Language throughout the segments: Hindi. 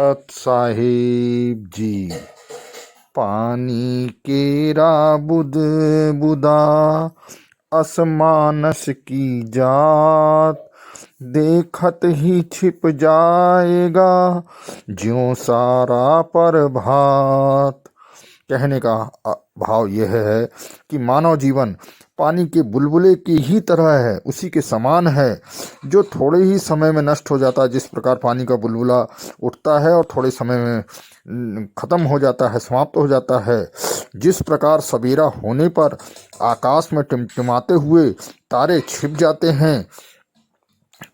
साहिब जी। पानी केरा बुद बुदा असमानस की जात, देखत ही छिप जाएगा ज्यों सारा प्रभात। कहने का भाव यह है कि मानव जीवन पानी के बुलबुले की ही तरह है, उसी के समान है, जो थोड़े ही समय में नष्ट हो जाता है। जिस प्रकार पानी का बुलबुला उठता है और थोड़े समय में खत्म हो जाता है, समाप्त हो जाता है, जिस प्रकार सवेरा होने पर आकाश में टिमटिमाते हुए तारे छिप जाते हैं।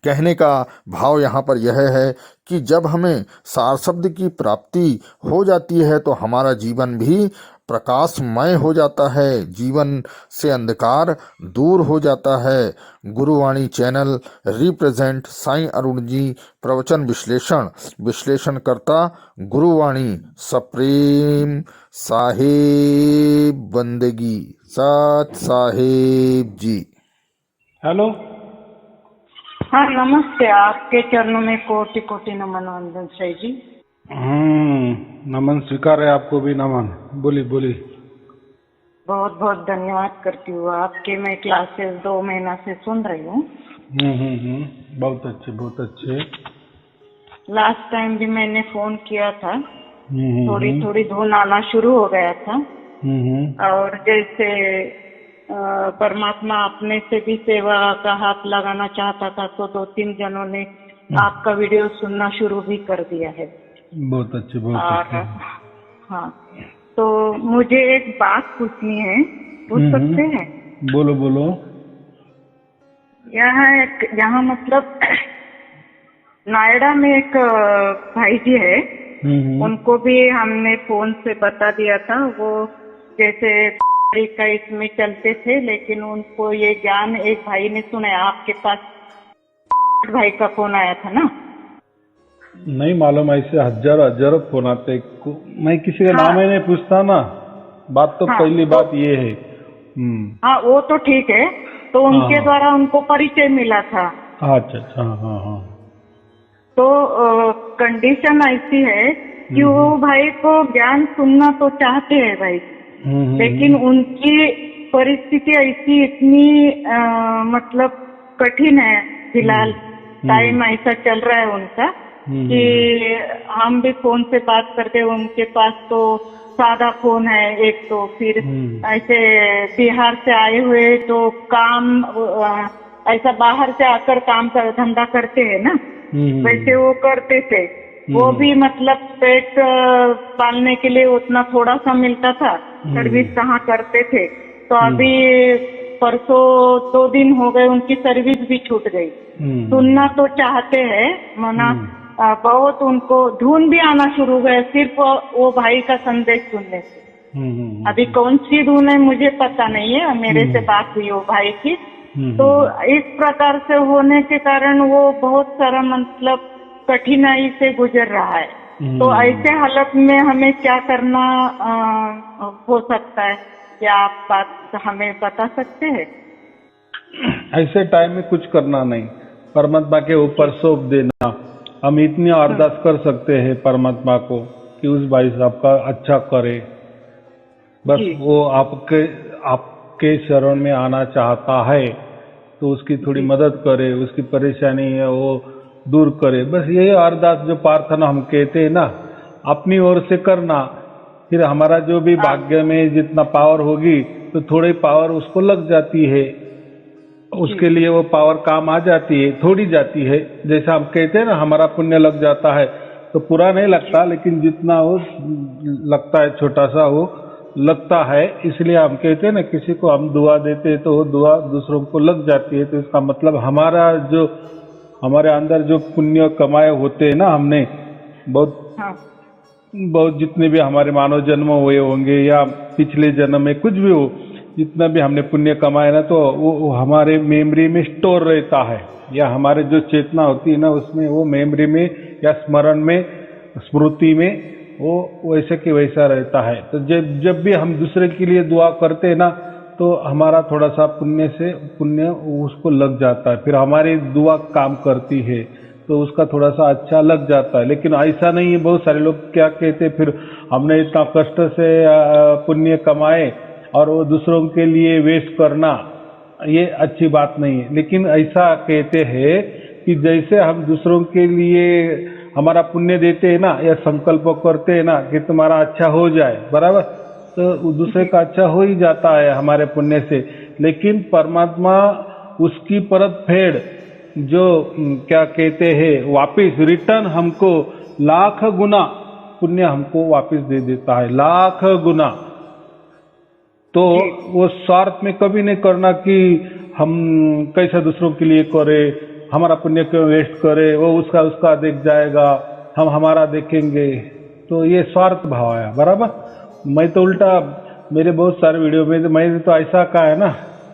कहने का भाव यहाँ पर यह है कि जब हमें सार शब्द की प्राप्ति हो जाती है तो हमारा जीवन भी प्रकाशमय हो जाता है, जीवन से अंधकार दूर हो जाता है। गुरुवाणी चैनल रिप्रेजेंट साईं अरुण जी। प्रवचन विश्लेषण करता गुरुवाणी। सप्रेम साहेब बंदगी। सत साहेब जी। हेलो। हाँ नमस्ते, आपके चरणों में कोटि कोटि नमन वंदन साई जी। नमन स्वीकार है, आपको भी नमन। बोली बोली। बहुत बहुत धन्यवाद करती हूँ आपके। मैं क्लासेस 2 महीना से सुन रही हूँ। बहुत अच्छे बहुत अच्छे। लास्ट टाइम भी मैंने फोन किया था, थोड़ी थोड़ी धुन आना शुरू हो गया था। और जैसे परमात्मा अपने से भी सेवा का हाथ लगाना चाहता था तो 2-3 जनों ने आपका वीडियो सुनना शुरू भी कर दिया है। बहुत अच्छे बहुत अच्छे। हाँ, तो मुझे एक बात पूछनी है, पूछ सकते हैं? बोलो बोलो। यहाँ मतलब नोएडा में एक भाई जी है, उनको भी हमने फोन से बता दिया था। वो जैसे का इसमें चलते थे, लेकिन उनको ये ज्ञान एक भाई ने सुना। आपके पास भाई का फोन आया था ना? नहीं मालूम, ऐसे हजारों फोन आते। मैं किसी का नाम ही नहीं पूछता ना। बात तो पहली बात ये है। हाँ वो तो ठीक है। तो उनके द्वारा उनको परिचय मिला था। अच्छा। हाँ। तो कंडीशन ऐसी है कि वो भाई को ज्ञान सुनना तो चाहते हैं भाई, लेकिन उनकी परिस्थिति ऐसी इतनी मतलब कठिन है फिलहाल। टाइम ऐसा चल रहा है उनका कि हम भी फोन से बात करते हैं। उनके पास तो सादा फोन है एक, तो फिर ऐसे बिहार से आए हुए तो काम ऐसा बाहर से आकर काम कर धंधा करते हैं ना, वैसे वो करते थे। वो भी मतलब पेट पालने के लिए उतना थोड़ा सा मिलता था, सर्विस कहाँ करते थे। तो अभी परसों 2 दिन हो गए उनकी सर्विस भी छूट गई। सुनना तो चाहते हैं मना, बहुत उनको धुन भी आना शुरू हो गया सिर्फ वो भाई का संदेश सुनने से। अभी कौन सी धुन है मुझे पता नहीं है, मेरे से बात हुई वो भाई की। तो इस प्रकार से होने के कारण वो बहुत सारा मतलब कठिनाई से गुजर रहा है। तो ऐसे हालत में हमें क्या करना हो सकता है, क्या आप बात हमें बता सकते हैं? ऐसे टाइम में कुछ करना नहीं, परमात्मा के ऊपर सौंप देना। हम इतनी अरदास कर सकते हैं परमात्मा को कि उस भाई साहब का अच्छा करे। बस वो आपके शरण में आना चाहता है तो उसकी थोड़ी मदद करे, उसकी परेशानी है वो दूर करे। बस यही अरदास जो प्रार्थना हम कहते हैं ना, अपनी ओर से करना। फिर हमारा जो भी भाग्य में जितना पावर होगी तो थोड़ी पावर उसको लग जाती है, उसके लिए वो पावर काम आ जाती है, थोड़ी जाती है। जैसा हम कहते हैं ना, हमारा पुण्य लग जाता है तो पूरा नहीं लगता, लेकिन जितना वो लगता है छोटा सा वो लगता है। इसलिए हम कहते हैं ना, किसी को हम दुआ देते हैं तो वो दुआ दूसरों को लग जाती है। तो इसका मतलब हमारे अंदर जो पुण्य कमाए होते हैं ना, हमने बहुत जितने भी हमारे मानव जन्म हुए होंगे या पिछले जन्म में कुछ भी हो, जितना भी हमने पुण्य कमाया ना, तो वो हमारे मेमोरी में स्टोर रहता है, या हमारे जो चेतना होती है ना उसमें, वो मेमोरी में या स्मरण में, स्मृति में वो वैसे कि वैसा रहता है। तो जब भी हम दूसरे के लिए दुआ करते हैं ना, तो हमारा थोड़ा सा पुण्य उसको लग जाता है, फिर हमारी दुआ काम करती है। तो उसका थोड़ा सा अच्छा लग जाता है। लेकिन ऐसा नहीं है, बहुत सारे लोग क्या कहते फिर हमने इतना कष्ट से पुण्य कमाए और वो दूसरों के लिए वेस्ट करना, ये अच्छी बात नहीं है। लेकिन ऐसा कहते हैं कि जैसे हम दूसरों के लिए हमारा पुण्य देते हैं ना, या संकल्प करते हैं ना कि तुम्हारा अच्छा हो जाए, बराबर, तो दूसरे का अच्छा हो ही जाता है हमारे पुण्य से। लेकिन परमात्मा उसकी परत फेड़ जो क्या कहते हैं वापिस रिटर्न हमको लाख गुना पुण्य हमको वापिस दे देता है, लाख गुना। तो वो स्वार्थ में कभी नहीं करना कि हम कैसा दूसरों के लिए करे, हमारा पुण्य क्यों वेस्ट करे, वो उसका देख जाएगा, हम हमारा देखेंगे, तो ये स्वार्थ भाव आया, बराबर। मैं तो उल्टा मेरे बहुत सारे वीडियो में मैंने तो ऐसा कहा है ना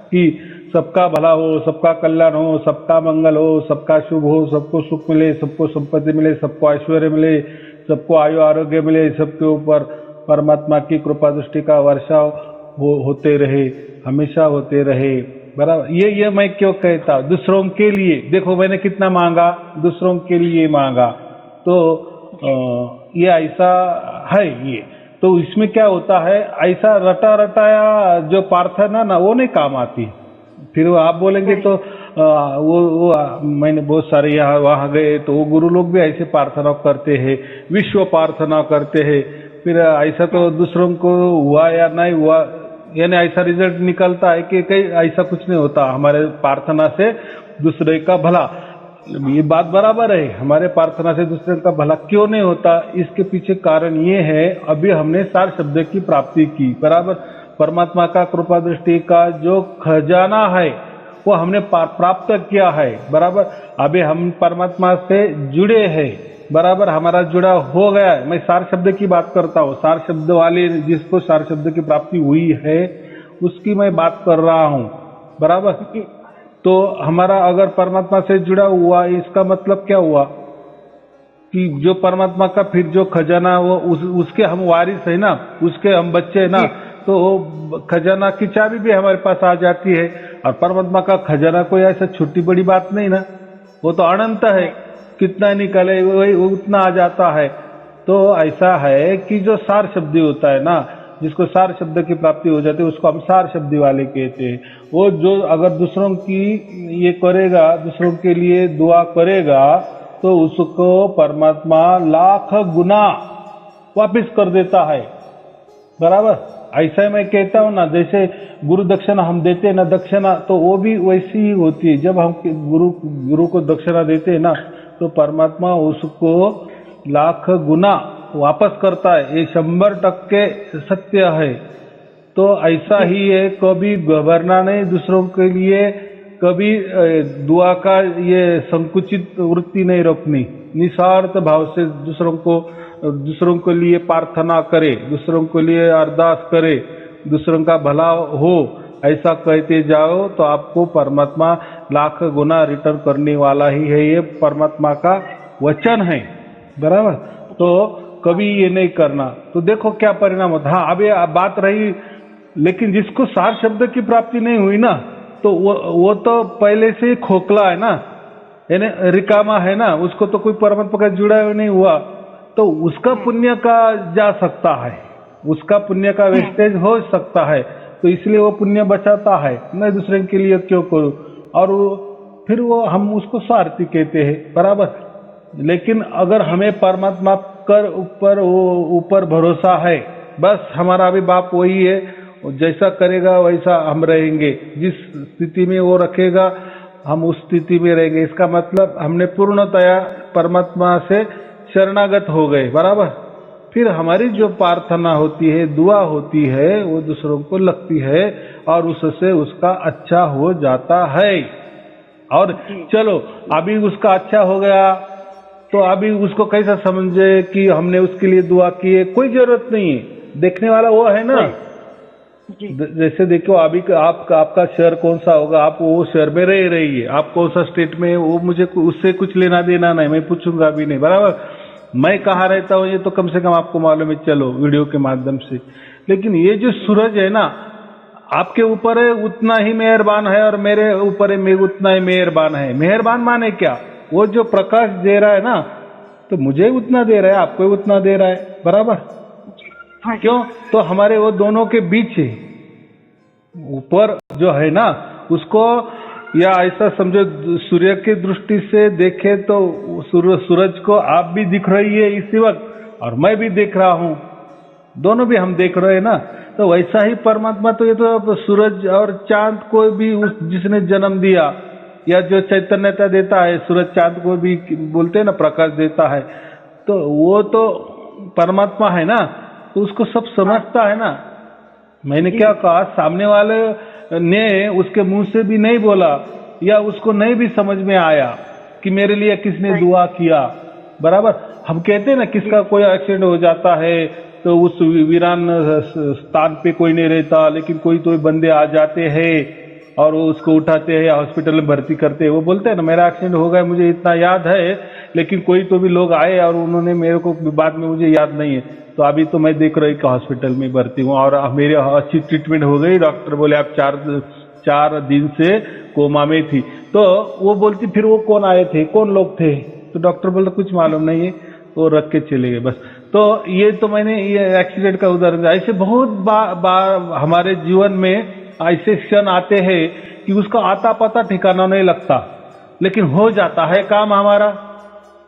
कि सबका भला हो, सबका कल्याण हो, सबका मंगल हो, सबका शुभ हो, सबको सुख मिले, सबको संपत्ति मिले, सबको ऐश्वर्य मिले, सबको आयु आरोग्य मिले, सबके ऊपर परमात्मा की कृपा दृष्टि का वर्षाव होते रहे, हमेशा होते रहे, बराबर। ये मैं क्यों कहता, दूसरों के लिए देखो मैंने कितना मांगा, दूसरों के लिए मांगा, तो ये ऐसा है। ये तो इसमें क्या होता है, ऐसा रटा रटाया जो प्रार्थना ना वो नहीं काम आती। फिर वो आप बोलेंगे तो वो मैंने बहुत सारे यहाँ वहाँ गए तो वो गुरु लोग भी ऐसे प्रार्थना करते हैं, विश्व प्रार्थना करते हैं। फिर ऐसा तो दूसरों को हुआ या नहीं हुआ, यानी ऐसा रिजल्ट निकलता है कि कहीं ऐसा कुछ नहीं होता हमारे प्रार्थना से दूसरे का भला। ये बात बराबर है, हमारे प्रार्थना से दूसरे का भला क्यों नहीं होता, इसके पीछे कारण ये है, अभी हमने सार शब्द की प्राप्ति की, बराबर। परमात्मा का कृपा दृष्टि का जो खजाना है वो हमने प्राप्त किया है, बराबर। अभी हम परमात्मा से जुड़े हैं, बराबर, हमारा जुड़ा हो गया है। मैं सार शब्द की बात करता हूँ, सार शब्द वाले जिसको सार शब्द की प्राप्ति हुई है उसकी मैं बात कर रहा हूँ, बराबर। तो हमारा अगर परमात्मा से जुड़ा हुआ, इसका मतलब क्या हुआ कि जो परमात्मा का फिर जो खजाना वो उसके हम वारिस है ना, उसके हम बच्चे है ना, तो खजाना की चाबी भी हमारे पास आ जाती है। और परमात्मा का खजाना कोई ऐसा छोटी बड़ी बात नहीं ना, वो तो अनंत है, कितना निकले वही उतना आ जाता है। तो ऐसा है कि जो सार शब्दी होता है ना, जिसको सार शब्द की प्राप्ति हो जाती है उसको हम सार शब्दी वाले कहते हैं। वो जो अगर दूसरों की ये करेगा, दूसरों के लिए दुआ करेगा, तो उसको परमात्मा लाख गुना वापिस कर देता है, बराबर। ऐसा मैं कहता हूँ ना, जैसे गुरु दक्षिणा हम देते हैं ना, दक्षिणा तो वो भी वैसी ही होती है। जब हम गुरु को दक्षिणा देते हैं ना, तो परमात्मा उसको लाख गुना वापस करता है, ये 100% सत्य है। तो ऐसा ही है, कभी घबराना नहीं दूसरों के लिए, कभी दुआ का ये संकुचित वृत्ति नहीं रखनी, निस्वार्थ भाव से दूसरों के लिए प्रार्थना करे, दूसरों के लिए अरदास करे, दूसरों का भला हो, ऐसा कहते जाओ तो आपको परमात्मा लाख गुना रिटर्न करने वाला ही है। ये परमात्मा का वचन है, बराबर। तो कभी ये नहीं करना, तो देखो क्या परिणाम होता। हाँ, अभी बात रही, लेकिन जिसको सार शब्द की प्राप्ति नहीं हुई ना, तो वो तो पहले से ही खोखला है ना, यानी रिकामा है ना, उसको तो कोई परमात्मा का जुड़ा नहीं हुआ, तो उसका पुण्य का जा सकता है, उसका पुण्य का वेस्टेज हो सकता है। तो इसलिए वो पुण्य बचाता है, मैं दूसरे के लिए क्यों करूं, और फिर वो हम उसको स्वार्थी कहते हैं, बराबर। लेकिन अगर हमें परमात्मा कर ऊपर भरोसा है, बस हमारा भी बाप वही है, जैसा करेगा वैसा हम रहेंगे, जिस स्थिति में वो रखेगा हम उस स्थिति में रहेंगे। इसका मतलब हमने पूर्णतया परमात्मा से शरणागत हो गए, बराबर। फिर हमारी जो प्रार्थना होती है, दुआ होती है, वो दूसरों को लगती है और उससे उसका अच्छा हो जाता है। और चलो अभी उसका अच्छा हो गया तो अभी उसको कैसा समझे कि हमने उसके लिए दुआ की है, कोई जरूरत नहीं है, देखने वाला वो है ना। जैसे देखो अभी आपका शहर कौन सा होगा, आप वो शहर में रह रही है, आप कौन सा स्टेट में, वो मुझे उससे कुछ लेना देना नहीं, मैं पूछूंगा भी नहीं, बराबर। मैं कहाँ रहता हूँ ये तो कम से कम आपको मालूम है, चलो वीडियो के माध्यम से। लेकिन ये जो सूरज है ना, आपके ऊपर है उतना ही मेहरबान है और मेरे ऊपर है उतना ही मेहरबान है। मेहरबान माने क्या, वो जो प्रकाश दे रहा है ना, तो मुझे उतना दे रहा है, आपको उतना दे रहा है, बराबर? हाँ जी। क्यों? तो हमारे वो दोनों के बीच है, ऊपर जो है ना उसको, या ऐसा समझो सूर्य की दृष्टि से देखे तो सूरज को आप भी दिख रही है इसी वक्त और मैं भी देख रहा हूँ, दोनों भी हम देख रहे हैं ना। तो वैसा ही परमात्मा, तो ये तो सूरज और चांद को भी उस जिसने जन्म दिया या जो चैतन्यता देता है, सूरज चांद को भी बोलते हैं ना प्रकाश देता है, तो वो तो परमात्मा है ना, तो उसको सब समझता है ना। मैंने क्या कहा, सामने वाले ने उसके मुंह से भी नहीं बोला या उसको नहीं भी समझ में आया कि मेरे लिए किसने दुआ किया, बराबर? हम कहते हैं ना किसका कोई एक्सीडेंट हो जाता है तो उस वीरान स्थान पे कोई नहीं रहता, लेकिन कोई तो बंदे आ जाते हैं और वो उसको उठाते हैं, हॉस्पिटल में भर्ती करते हैं। वो बोलते हैं ना मेरा एक्सीडेंट हो गया, मुझे इतना याद है, लेकिन कोई तो भी लोग आए और उन्होंने मेरे को बाद में मुझे याद नहीं है, तो अभी तो मैं देख रही कि हॉस्पिटल में भर्ती हूँ और मेरी अच्छी ट्रीटमेंट हो गई, डॉक्टर बोले आप 4 दिन से कोमा में थी। तो वो बोलती फिर वो कौन आए थे, कौन लोग थे? तो डॉक्टर बोलते कुछ मालूम नहीं है, वो रख के चले गए बस। तो ये तो मैंने ये एक्सीडेंट का उदाहरण दिया। ऐसे बहुत बार हमारे जीवन में ऐसे क्षण आते हैं कि उसका आता पता ठिकाना नहीं लगता, लेकिन हो जाता है काम हमारा,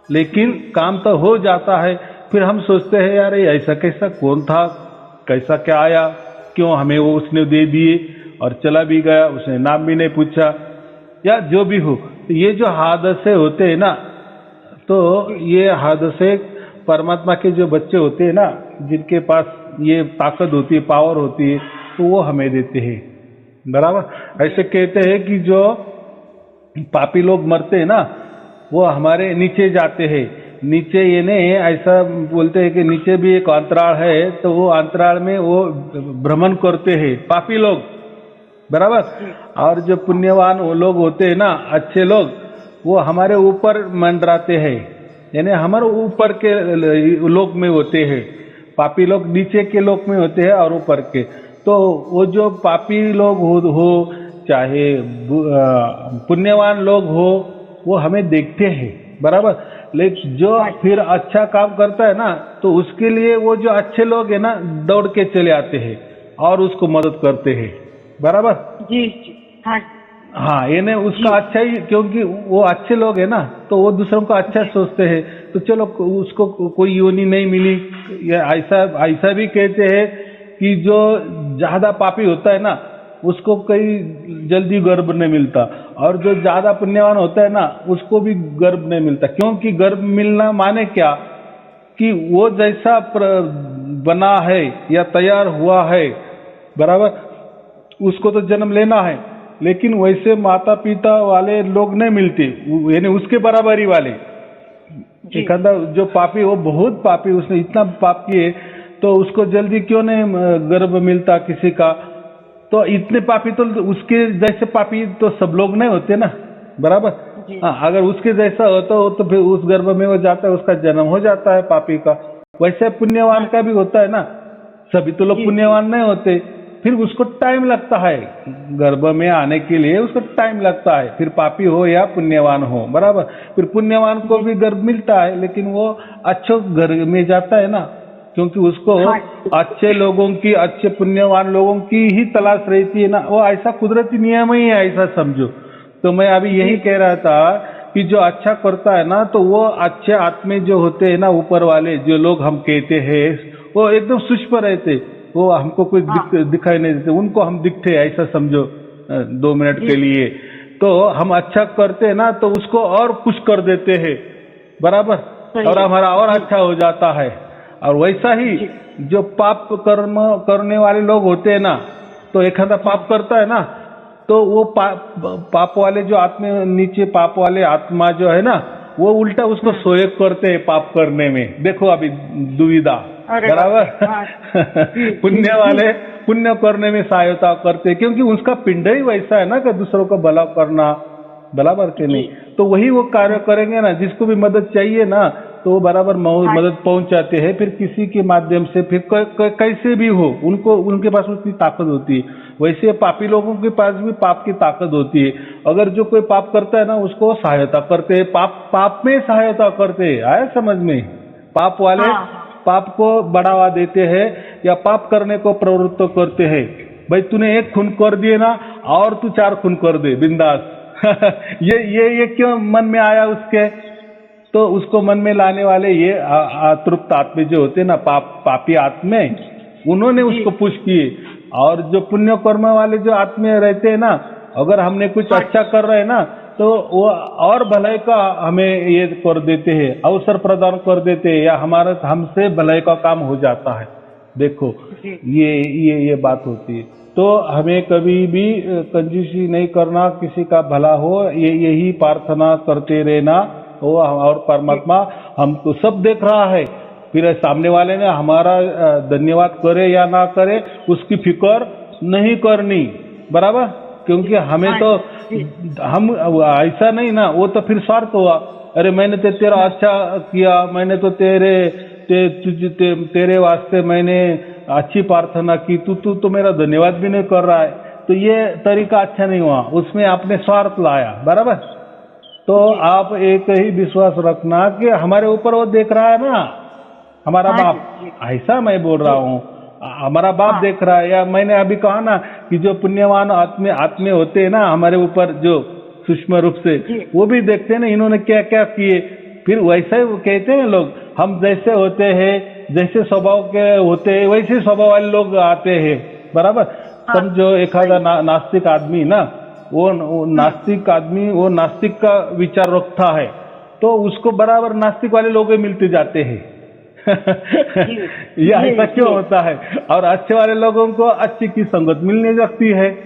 लेकिन काम तो हो जाता है। फिर हम सोचते हैं यार ऐसा कैसा कौन था, कैसा क्या आया, क्यों हमें वो उसने दे दिए और चला भी गया, उसने नाम भी नहीं पूछा या जो भी हो। तो ये जो हादसे होते हैं ना, तो ये हादसे परमात्मा के जो बच्चे होते हैं ना, जिनके पास ये ताकत होती है, पावर होती है, तो वो हमें देते हैं, बराबर? ऐसे कहते हैं कि जो पापी लोग मरते हैं ना, वो हमारे नीचे जाते हैं। नीचे ये नहीं ऐसा बोलते हैं कि नीचे भी एक अंतराल है, तो वो अंतराल में वो भ्रमण करते हैं पापी लोग, बराबर? और जो पुण्यवान वो लोग होते हैं ना, अच्छे लोग, वो हमारे ऊपर मंडराते हैं, यानी हमारे ऊपर के लोक में होते हैं। पापी लोग नीचे के लोक में होते हैं और ऊपर के। तो वो जो पापी लोग हो चाहे पुण्यवान लोग हो, वो हमें देखते हैं, बराबर? लेकिन जो फिर अच्छा काम करता है ना, तो उसके लिए वो जो अच्छे लोग हैं ना, दौड़ के चले आते हैं और उसको मदद करते हैं, बराबर? जी जी, हाँ हाँ, ये नहीं उसका अच्छा ही, क्योंकि वो अच्छे लोग हैं ना, तो वो दूसरों का अच्छा सोचते हैं। तो चलो उसको कोई योनि नहीं मिली, या ऐसा भी कहते हैं कि जो ज्यादा पापी होता है ना, उसको कई जल्दी गर्भ नहीं मिलता, और जो ज्यादा पुण्यवान होता है ना, उसको भी गर्भ नहीं मिलता। क्योंकि गर्भ मिलना माने क्या, कि वो जैसा बना है या तैयार हुआ है, बराबर, उसको तो जन्म लेना है, लेकिन वैसे माता पिता वाले लोग नहीं मिलते, यानी उसके बराबरी वाले। एक आधा जो पापी, वो बहुत पापी, उसने इतना पाप किए, तो उसको जल्दी क्यों नहीं गर्भ मिलता किसी का? तो इतने पापी, तो उसके जैसे पापी तो सब लोग नहीं होते ना, बराबर? हाँ, अगर उसके जैसा होता हो तो फिर उस गर्भ में वो जाता है, उसका जन्म हो जाता है पापी का। वैसे पुण्यवान का भी होता है ना, सभी तो लोग पुण्यवान नहीं होते, फिर उसको टाइम लगता है गर्भ में आने के लिए, उसको टाइम लगता है, फिर पापी हो या पुण्यवान हो, बराबर? फिर पुण्यवान को भी गर्भ मिलता है, लेकिन वो अच्छे घर में जाता है ना, क्योंकि उसको अच्छे लोगों की, अच्छे पुण्यवान लोगों की ही तलाश रहती है ना। वो ऐसा कुदरती नियम ही है, ऐसा समझो। तो मैं अभी यही कह रहा था कि जो अच्छा करता है ना, तो वो अच्छे आत्मे जो होते हैं ना, ऊपर वाले जो लोग हम कहते हैं, वो एकदम सूक्ष्म रहते, वो हमको कोई दिखाई नहीं देते, उनको हम दिखते हैं, ऐसा समझो 2 मिनट के लिए। तो हम अच्छा करते हैं ना, तो उसको और कुछ कर देते हैं, बराबर? और हमारा और अच्छा हो जाता है। और वैसा ही जो पाप कर्म करने वाले लोग होते हैं ना, तो एक आधा पाप करता है ना, तो वो पाप वाले जो आत्मा, नीचे पाप वाले आत्मा जो है ना, वो उल्टा उसको सहयोग करते हैं पाप करने में। देखो अभी दुविधा, बराबर? पुण्य वाले पुण्य करने में सहायता करते हैं, क्योंकि उसका पिंड ही वैसा है ना कि दूसरों का भला करना, बराबर के नहीं? तो वही वो कार्य करेंगे ना, जिसको भी मदद चाहिए ना, तो वो बराबर मदद पहुंचाते हैं। फिर किसी के माध्यम से, फिर कैसे भी हो, उनको उनके पास उतनी ताकत होती है। वैसे पापी लोगों के पास भी पाप की ताकत होती है। अगर जो कोई पाप करता है ना, उसको सहायता करते हैं, पाप में सहायता करते हैं। आया समझ में? पाप वाले पाप को बढ़ावा देते हैं या पाप करने को प्रवृत्त करते हैं। भाई तूने 1 खून कर दिए ना, और तू 4 खून कर दे बिंदास। ये क्यों मन में आया उसके? तो उसको मन में लाने वाले ये तृप्त आत्मे जो होते हैं ना, पापी आत्मे, उन्होंने उसको पुश किए। और जो पुण्य कर्म वाले जो आत्मे रहते हैं ना, अगर हमने कुछ अच्छा कर रहे हैं ना, तो वो और भलाई का हमें ये कर देते हैं, अवसर प्रदान कर देते हैं, या हमारा हमसे भलाई का काम हो जाता है। देखो ये बात होती है। तो हमें कभी भी कंजूसी नहीं करना, किसी का भला हो, यही प्रार्थना करते रहना। और परमात्मा हमको सब देख रहा है। फिर सामने वाले ने हमारा धन्यवाद करे या ना करे, उसकी फिक्र नहीं करनी, बराबर। क्योंकि हमें तो हम ऐसा नहीं ना, वो तो फिर स्वार्थ हुआ। अरे मैंने तो तेरा अच्छा किया, मैंने तो तेरे वास्ते मैंने अच्छी प्रार्थना की, तू तो मेरा धन्यवाद भी नहीं कर रहा है। तो ये तरीका अच्छा नहीं हुआ, उसमें आपने स्वार्थ लाया, बराबर। तो आप एक ही विश्वास रखना कि हमारे ऊपर वो देख रहा है ना, हमारा बाप। ऐसा मैं बोल रहा हूँ, हमारा बाप देख रहा है। या मैंने अभी कहा ना कि जो पुण्यवान आत्मे होते हैं ना हमारे ऊपर, जो सूक्ष्म रूप से, वो भी देखते हैं ना इन्होंने क्या क्या किए। फिर वैसे ही कहते हैं लोग, हम जैसे होते हैं, जैसे स्वभाव के होते हैं, वैसे स्वभाव वाले लोग आते हैं, बराबर। समझो एखादा नास्तिक आदमी ना, वो नास्तिक आदमी, वो नास्तिक का विचार रखता है, तो उसको बराबर नास्तिक वाले लोग मिलते जाते हैं। ये ऐसा क्यों होता है? और अच्छे वाले लोगों को अच्छी की संगत मिलने लगती है।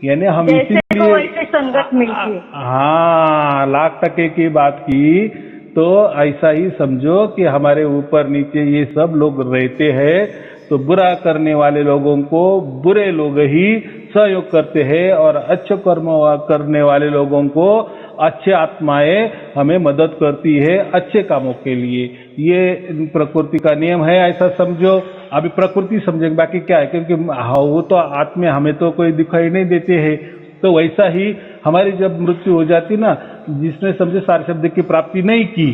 यानी हम इसीलिए संगत मिलती है। हाँ, 1,00,000% की बात की। तो ऐसा ही समझो कि हमारे ऊपर नीचे ये सब लोग रहते हैं, तो बुरा करने वाले लोगों को बुरे लोग ही सहयोग करते हैं, और अच्छे कर्म करने वाले लोगों को अच्छे आत्माएं हमें मदद करती है अच्छे कामों के लिए। ये प्रकृति का नियम है, ऐसा समझो। अभी प्रकृति समझेंगे, बाकी क्या है, क्योंकि वो तो आत्मा हमें तो कोई दिखाई नहीं देते हैं। तो वैसा ही हमारी जब मृत्यु हो जाती ना, जिसने समझे सार शब्द की प्राप्ति नहीं की,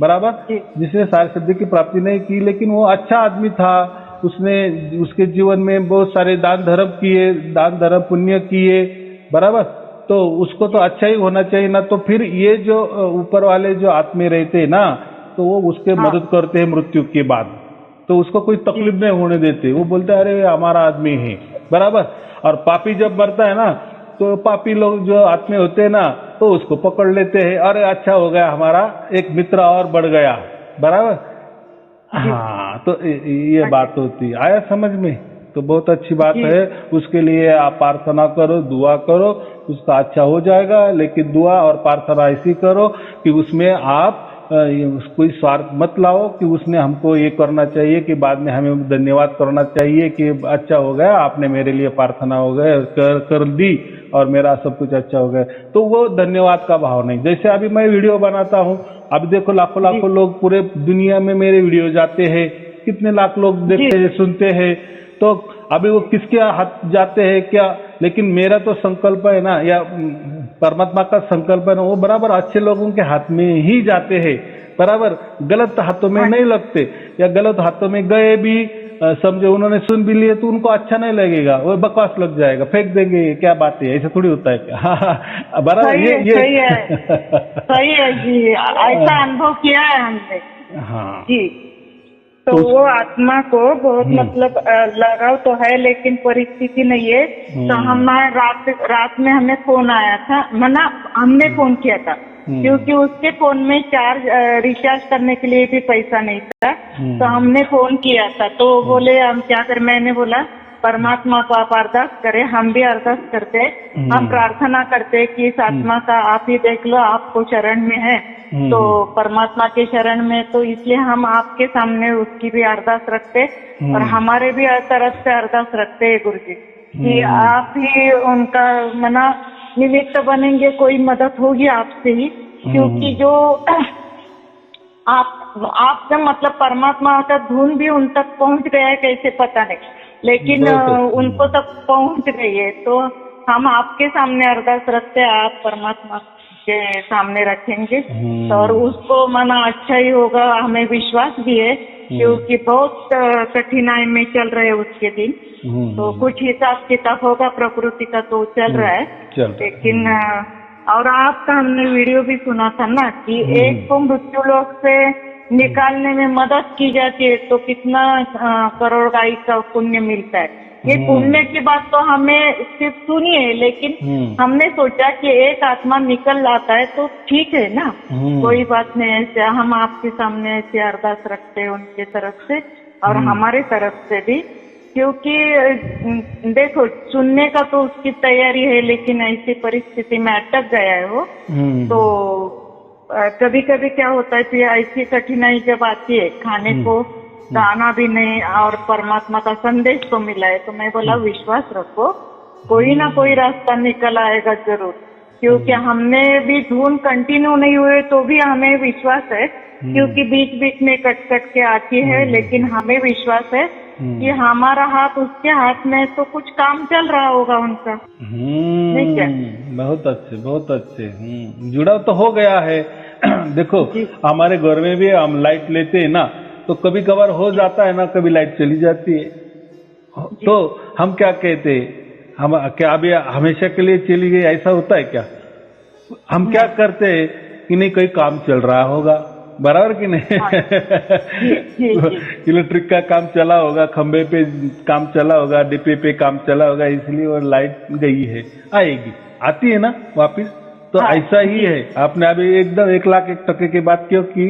बराबर, जिसने सार शब्द की प्राप्ति नहीं की, लेकिन वो अच्छा आदमी था, उसने उसके जीवन में बहुत सारे दान धर्म किए, दान धर्म पुण्य किए, बराबर। तो उसको तो अच्छा ही होना चाहिए ना। तो फिर ये जो ऊपर वाले जो आत्मे रहते हैं ना, तो वो उसके मदद करते हैं मृत्यु के बाद। तो उसको कोई तकलीफ नहीं होने देते। वो बोलते हैं अरे हमारा आदमी है, बराबर। और पापी जब मरता है ना, तो पापी लोग जो आत्मे होते हैं ना, तो उसको पकड़ लेते हैं, अरे अच्छा हो गया, हमारा एक मित्र और बढ़ गया, बराबर। हाँ, तो ये बात होती है। आया समझ में? तो बहुत अच्छी बात है। उसके लिए आप प्रार्थना करो, दुआ करो, उसका अच्छा हो जाएगा। लेकिन दुआ और प्रार्थना ऐसी करो कि उसमें आप कोई स्वार्थ मत लाओ कि उसने हमको ये करना चाहिए कि बाद में हमें धन्यवाद करना चाहिए कि अच्छा हो गया, आपने मेरे लिए प्रार्थना हो गए कर दी और मेरा सब कुछ अच्छा हो गया। तो वो धन्यवाद का भाव नहीं। जैसे अभी मैं वीडियो बनाता हूँ, अब देखो लाखों लोग पूरे दुनिया में मेरे वीडियो जाते हैं, कितने लाख लोग देखते हैं, सुनते हैं। तो अभी वो किसके हाथ जाते हैं क्या? लेकिन मेरा तो संकल्प है ना, या परमात्मा का संकल्प है ना, वो बराबर अच्छे लोगों के हाथ में ही जाते हैं, बराबर। गलत हाथों में नहीं लगते, या गलत हाथों में गए भी, समझो उन्होंने सुन भी लिए तो उनको अच्छा नहीं लगेगा, वो बकवास लग जाएगा, फेंक देंगे, क्या बात है, ऐसा थोड़ी होता है क्या? बराबर। सही है जी, ऐसा अनुभव किया है हमने। हाँ जी। तो वो आत्मा को बहुत मतलब लगाव तो है, लेकिन परिस्थिति नहीं है। तो हमारे रात में हमें फोन आया था, हमने फोन किया था, क्योंकि उसके फोन में रिचार्ज करने के लिए भी पैसा नहीं था। तो हमने फोन किया था, तो बोले हम क्या करें। मैंने बोला परमात्मा को आप अरदास करें, हम भी अरदास करते हैं, हम प्रार्थना करते हैं कि इस आत्मा का आप ही देख लो, आपको शरण में है, तो परमात्मा के शरण में, तो इसलिए हम आपके सामने उसकी भी अरदास रखते और हमारे भी तरफ से अरदास रखते हैं गुरु जी कि आप ही उनका निमित्त बनेंगे, कोई मदद होगी आपसे ही। क्योंकि जो आप जब मतलब परमात्मा का धुन भी उन तक पहुंच गया है कैसे पता नहीं, लेकिन उनको तक पहुंच गई है। तो हम आपके सामने अरदास रखते हैं, आप परमात्मा के सामने रखेंगे तो और उसको माना अच्छा ही होगा, हमें विश्वास भी है क्योंकि बहुत कठिनाई में चल रहे हैं उसके दिन। तो कुछ हिसाब किताब होगा प्रकृति का तो चल रहा है, लेकिन और आपका हमने वीडियो भी सुना था ना कि एक को मृत्यु लोक से निकालने में मदद की जाती है तो कितना करोड़ का पुण्य मिलता है। ये पुण्य की बात तो हमें सिर्फ सुनी है, लेकिन हमने सोचा कि एक आत्मा निकल लाता है तो ठीक है ना, कोई बात नहीं। ऐसे हम आपके सामने ऐसे अरदास रखते हैं उनके तरफ से और हमारे तरफ से भी, क्योंकि देखो सुनने का तो उसकी तैयारी है, लेकिन ऐसी परिस्थिति में अटक गया है वो। तो कभी कभी क्या होता है कि ऐसी कठिनाई जब आती है, खाने को दाना भी नहीं और परमात्मा का संदेश तो मिला है, तो मैं बोला विश्वास रखो, कोई ना कोई रास्ता निकल आएगा जरूर। क्योंकि हमने भी धुन कंटिन्यू नहीं हुए तो भी हमें विश्वास है, क्योंकि बीच बीच में कट कट के आती है, लेकिन हमें विश्वास है कि हमारा हाथ उसके हाथ में, तो कुछ काम चल रहा होगा उनका। ठीक है, बहुत अच्छे जुड़ाव तो हो गया है। देखो हमारे घर में भी हम लाइट लेते हैं ना, तो कभी कभार हो जाता है ना, कभी लाइट चली जाती है, तो हम क्या कहते हैं, हम क्या अभी हमेशा के लिए चली गई, ऐसा होता है क्या? हम क्या करते हैं कि नहीं कोई काम चल रहा होगा, बराबर कि नहीं? इलेक्ट्रिक का काम चला होगा, खंबे पे काम चला होगा, डिब्बे पे काम चला होगा, इसलिए वो लाइट गई है, आएगी, आती है ना वापिस। तो ऐसा ही है, आपने अभी एकदम 1,01,000 की बात क्यों की,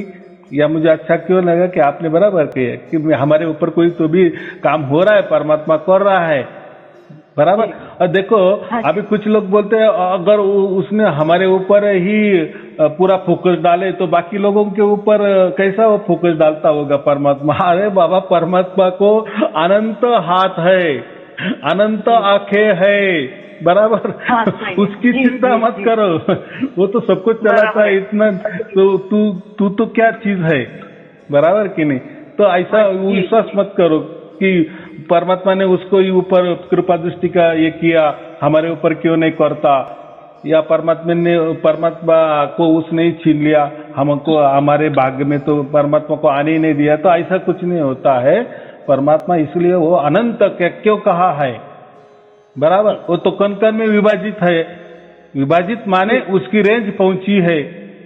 या मुझे अच्छा क्यों लगा कि आपने बराबर किया कि हमारे ऊपर कोई तो भी काम हो रहा है, परमात्मा कर रहा है, बराबर। और देखो अभी कुछ लोग बोलते हैं अगर उसने हमारे ऊपर ही पूरा फोकस डाले तो बाकी लोगों के ऊपर कैसा वो फोकस डालता होगा परमात्मा? अरे बाबा, परमात्मा को अनंत हाथ है, अनंत आंखें है, बराबर। उसकी चिंता मत करो, वो तो सब कुछ चलाता है, इतना तो तू क्या चीज है, बराबर कि नहीं? तो ऐसा विश्वास मत करो कि परमात्मा ने उसको ही ऊपर कृपा दृष्टि का ये किया, हमारे ऊपर क्यों नहीं करता, या परमात्मा को उसने ही छीन लिया, हमको हमारे भाग्य में तो परमात्मा को आने ही नहीं दिया। तो ऐसा कुछ नहीं होता है। परमात्मा इसलिए वो अनंत क्यों कहा है, बराबर। वो तो कण कण में विभाजित है, विभाजित माने उसकी रेंज पहुंची है,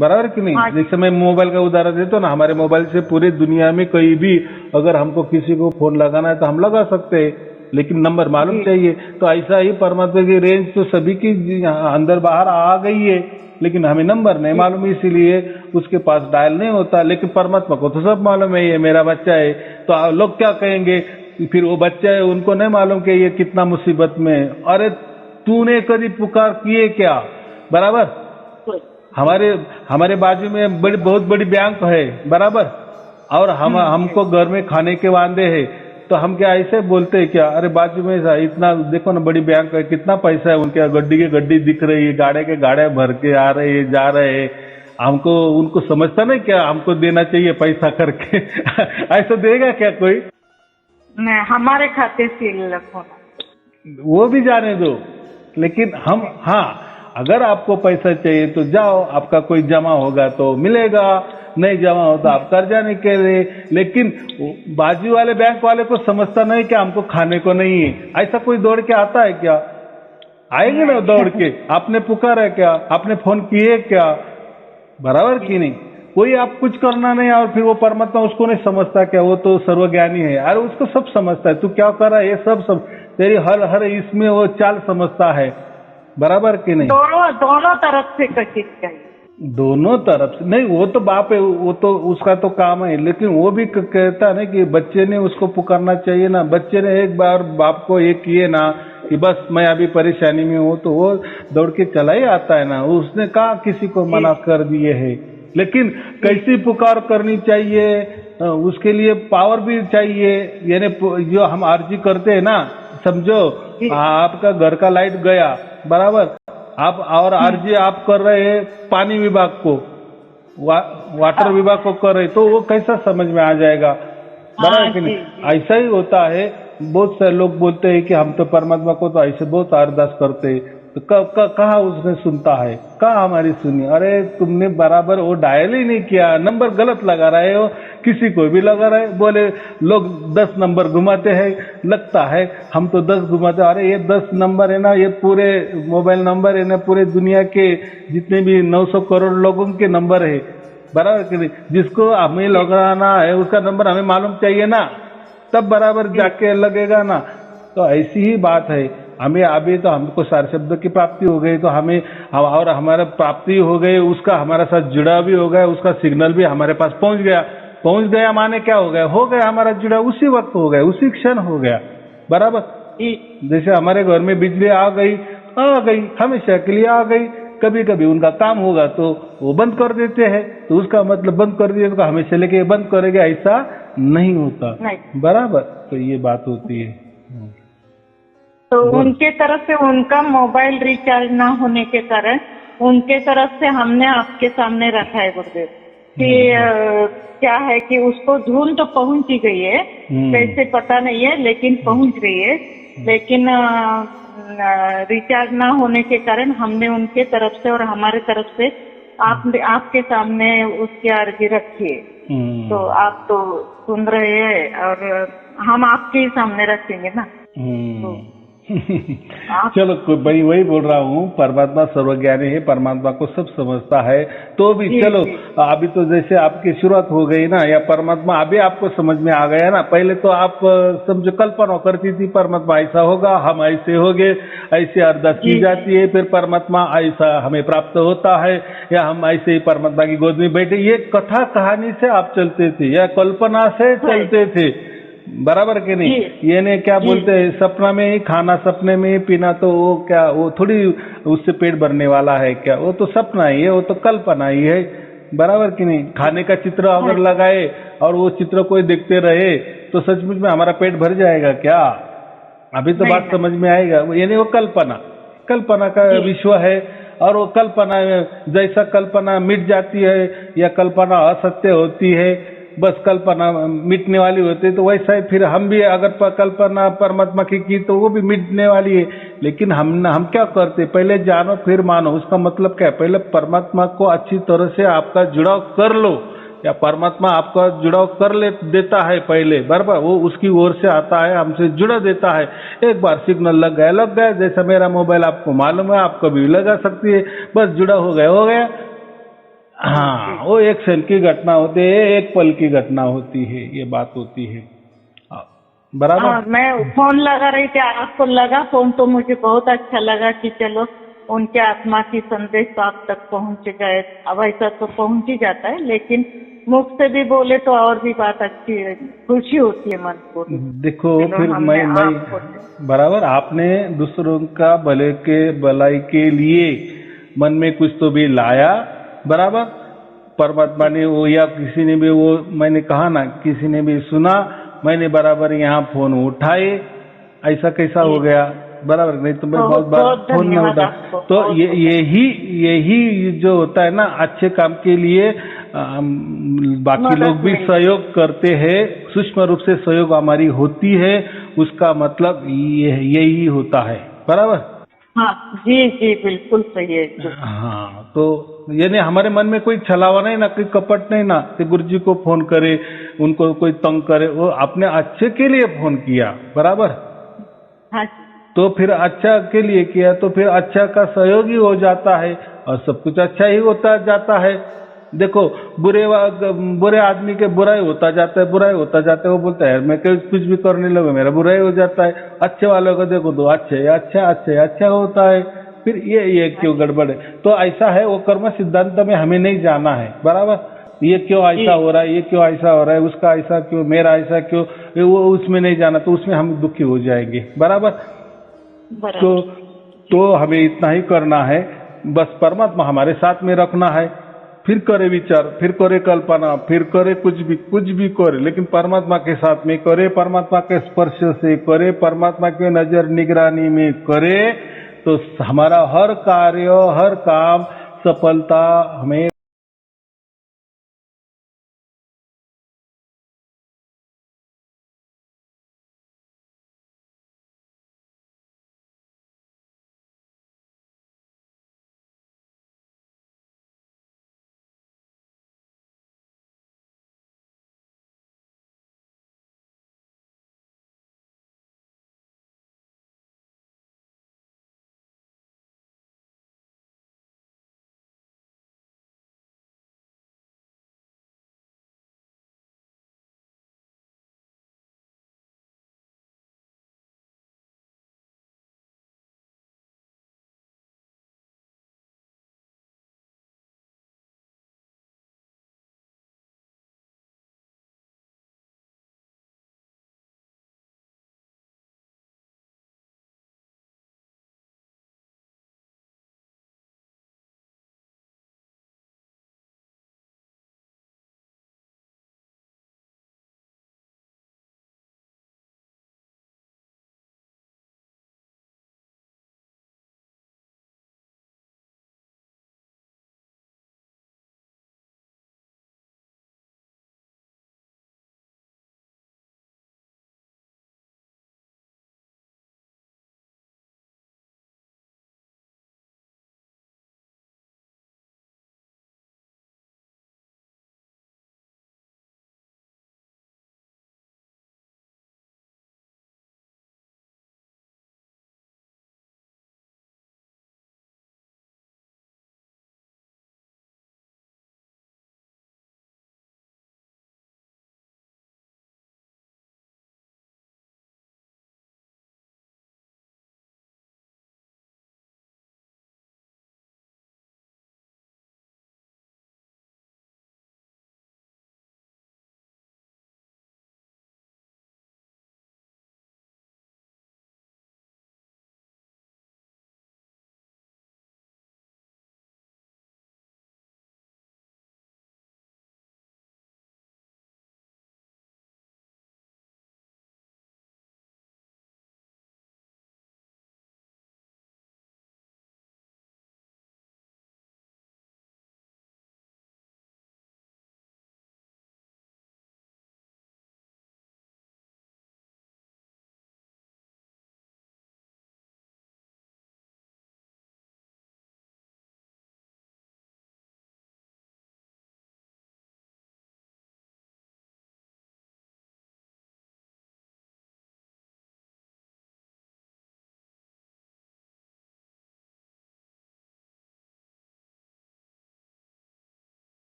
बराबर कि नहीं? जैसे मैं मोबाइल का उदाहरण देता हूँ ना, हमारे मोबाइल से पूरी दुनिया में कहीं भी अगर हमको किसी को फोन लगाना है तो हम लगा सकते हैं, लेकिन नंबर मालूम चाहिए। तो ऐसा ही परमात्मा की रेंज तो सभी की अंदर बाहर आ गई है, लेकिन हमें नंबर नहीं मालूम, इसीलिए उसके पास डायल नहीं होता। लेकिन परमात्मा को तो सब मालूम है, ये मेरा बच्चा है। तो लोग क्या कहेंगे, फिर वो बच्चा है उनको नहीं मालूम कि ये कितना मुसीबत में है। अरे तूने कभी पुकार किए क्या, बराबर। हमारे बाजू में बहुत बड़ी बैंक है, बराबर, और हमको घर में खाने के वादे हैं, तो हम क्या ऐसे बोलते हैं क्या? अरे बाजू में इतना देखो ना, बड़ी बैंक है, कितना पैसा है उनके, गड्डी की गड्डी दिख रही है, गाड़े के गाड़े भर के आ रहे हैं, जा रहे हैं, हमको उनको समझता नहीं क्या हमको देना चाहिए पैसा करके? ऐसा देगा क्या कोई? नहीं, हमारे खाते से रखो, वो भी जाने दो। लेकिन हम, हाँ, अगर आपको पैसा चाहिए तो जाओ, आपका कोई जमा होगा तो मिलेगा, नहीं जमा होता आप कर्जा नहीं कह रहे। लेकिन बाजू वाले बैंक वाले को समझता नहीं कि हमको खाने को नहीं है, ऐसा कोई दौड़ के आता है क्या? आएंगे ना दौड़ के, आपने पुकारा क्या, आपने फोन किए क्या, बराबर कि नहीं? कोई आप कुछ करना नहीं और फिर वो परमात्मा उसको नहीं समझता क्या? वो तो सर्वज्ञानी है, अरे उसको सब समझता है, तू क्या कर रहा है ये सब तेरी हर इसमें वो चाल समझता है, बराबर कि नहीं? दोनों तरफ से कशिश चाहिए, दोनों तरफ से नहीं। वो तो बाप है, वो तो उसका तो काम है, लेकिन वो भी कहता है ना कि बच्चे ने उसको पुकारना चाहिए ना। बच्चे ने एक बार बाप को ये किए ना कि बस मैं अभी परेशानी में हूँ, तो वो दौड़ के चला ही आता है ना। उसने कहा किसी को मना कर दिए है, लेकिन कैसी पुकार करनी चाहिए, उसके लिए पावर भी चाहिए। यानी जो हम आरजी करते हैं ना, समझो आपका घर का लाइट गया, बराबर, आप और आरजी आप कर रहे हैं पानी विभाग को, वाटर विभाग को करे तो वो कैसा समझ में आ जाएगा, बराबर कि नहीं? ऐसा ही होता है। बहुत सारे लोग बोलते हैं कि हम तो परमात्मा को तो ऐसे बहुत अरदास करते हैं, तो कहाँ उसने सुनता है, कहाँ हमारी सुनी? अरे तुमने बराबर वो डायल ही नहीं किया, नंबर गलत लगा रहे हो, किसी को भी लगा रहे। बोले लोग 10 नंबर घुमाते हैं, लगता है हम तो 10 घुमाते। अरे ये 10 नंबर है ना, ये पूरे मोबाइल नंबर है ना, पूरे दुनिया के जितने भी 900 करोड़ लोगों के नंबर है, बराबर कि नहीं? जिसको हमें लगाना है उसका नंबर हमें मालूम चाहिए ना, तब बराबर जाके लगेगा ना। तो ऐसी ही बात है। हमें अभी तो हमको सारे शब्द की प्राप्ति हो गई, तो हमें और हमारा प्राप्ति हो गई, उसका हमारे साथ जुड़ा भी हो गया, उसका सिग्नल भी हमारे पास पहुंच गया। पहुंच गया माने क्या हो गया हमारा जुड़ा उसी वक्त हो गया, उसी क्षण हो गया, बराबर। जैसे हमारे घर में बिजली आ गई हमेशा के लिए आ गई। कभी कभी उनका काम होगा तो वो बंद कर देते हैं, तो उसका मतलब बंद कर दिया तो हमेशा लेके बंद करेंगे, ऐसा नहीं होता, बराबर। तो ये बात होती है। तो उनके तरफ से उनका मोबाइल रिचार्ज ना होने के कारण उनके तरफ से हमने आपके सामने रखा है गुरुदेव कि क्या है कि उसको धुन तो पहुंच ही गई है, कैसे पता नहीं है, लेकिन पहुंच गई है। लेकिन रिचार्ज ना होने के कारण हमने उनके तरफ से और हमारे तरफ से आपके सामने उसकी अर्जी रखी है। तो आप तो सुन रहे हैं और हम आपके ही सामने रखेंगे ना। तो चलो भाई, वही बोल रहा हूँ, परमात्मा सर्वज्ञानी है, परमात्मा को सब समझता है। तो भी चलो अभी तो जैसे आपकी शुरुआत हो गई ना, या परमात्मा अभी आपको समझ में आ गया ना। पहले तो आप समझो कल्पना करती थी परमात्मा ऐसा होगा, हम ऐसे होंगे, ऐसे अरदास की जाती है, फिर परमात्मा ऐसा हमें प्राप्त होता है, या हम ऐसे ही परमात्मा की गोद में बैठे। ये कथा कहानी से आप चलते थे या कल्पना से चलते थे, बराबर के नहीं? ये ने क्या बोलते हैं, सपना में ही खाना, सपने में ही पीना, तो वो क्या, वो थोड़ी उससे पेट भरने वाला है क्या? वो तो सपना ही है, वो तो कल्पना ही है, बराबर कि नहीं? खाने का चित्र अगर लगाए और वो चित्र कोई देखते रहे तो सचमुच में हमारा पेट भर जाएगा क्या? अभी तो बात समझ में आएगा। यानी वो कल्पना का विश्व है, और वो कल्पना जैसा कल्पना मिट जाती है या कल्पना असत्य होती है, बस कल्पना मिटने वाली होती है, तो वैसा ही फिर हम भी अगर कल्पना परमात्मा की तो वो भी मिटने वाली है। लेकिन हम क्या करते, पहले जानो फिर मानो। उसका मतलब क्या है? पहले परमात्मा को अच्छी तरह से आपका जुड़ाव कर लो, या परमात्मा आपका जुड़ाव कर देता है पहले, बराबर। वो उसकी ओर से आता है, हमसे जुड़ा देता है। एक बार सिग्नल लग गया, जैसा मेरा मोबाइल आपको मालूम है, आप कभी भी लगा सकती है, बस जुड़ा हो गया। हाँ, वो एक क्षण की घटना होती है, एक पल की घटना होती है, ये बात होती है, बराबर। मैं फोन लगा रही थी, आपको लगा फोन, तो मुझे बहुत अच्छा लगा कि चलो उनके आत्मा की संदेश तो आप तक पहुंच गए। अब ऐसा तो पहुंच ही जाता है, लेकिन मुख से भी बोले तो और भी बात अच्छी है, खुशी होती है मन को। देखो फिर मैं बराबर, आपने दूसरों का भलाई के लिए मन में कुछ तो भी लाया, बराबर। परमात्मा ने वो, या किसी ने भी वो, मैंने कहा ना, किसी ने भी सुना, मैंने बराबर यहाँ फोन उठाए, ऐसा कैसा हो गया, बराबर। नहीं तो मैं बहुत बार फोन नहीं उठा। तो यही जो होता है ना, अच्छे काम के लिए बाकी लोग भी सहयोग करते हैं, सूक्ष्म रूप से सहयोग हमारी होती है, उसका मतलब यही होता है, बराबर। हाँ जी, बिल्कुल सही है। हाँ, तो यानी हमारे मन में कोई छलावा नहीं ना, कोई कपट नहीं ना, कि गुरुजी को फोन करे, उनको कोई तंग करे, वो अपने अच्छे के लिए फोन किया, बराबर। हाँ, तो फिर अच्छा के लिए किया, तो फिर अच्छा का सहयोगी हो जाता है और सब कुछ अच्छा ही होता जाता है। देखो बुरे आदमी के बुराई होता जाता है, वो बोलता है मैं कुछ भी करने लगा मेरा बुराई हो जाता है। अच्छे वालों को देखो तो अच्छा होता है, फिर ये क्यों गड़बड़ है? तो ऐसा है, वो कर्म सिद्धांत में हमें नहीं जाना है, बराबर। ये क्यों ऐसा हो रहा है, ये क्यों ऐसा हो रहा है, उसका ऐसा क्यों, मेरा ऐसा क्यों, वो उसमें नहीं जाना, तो उसमें हम दुखी हो जाएंगे, बराबर। तो हमें इतना ही करना है, बस परमात्मा हमारे साथ में रखना है। फिर करे विचार, फिर करे कल्पना, फिर करे कुछ भी करे, लेकिन परमात्मा के साथ में करे, परमात्मा के स्पर्श से करे, परमात्मा के नजर निगरानी में करे, तो हमारा हर कार्य, हर काम सफलता हमें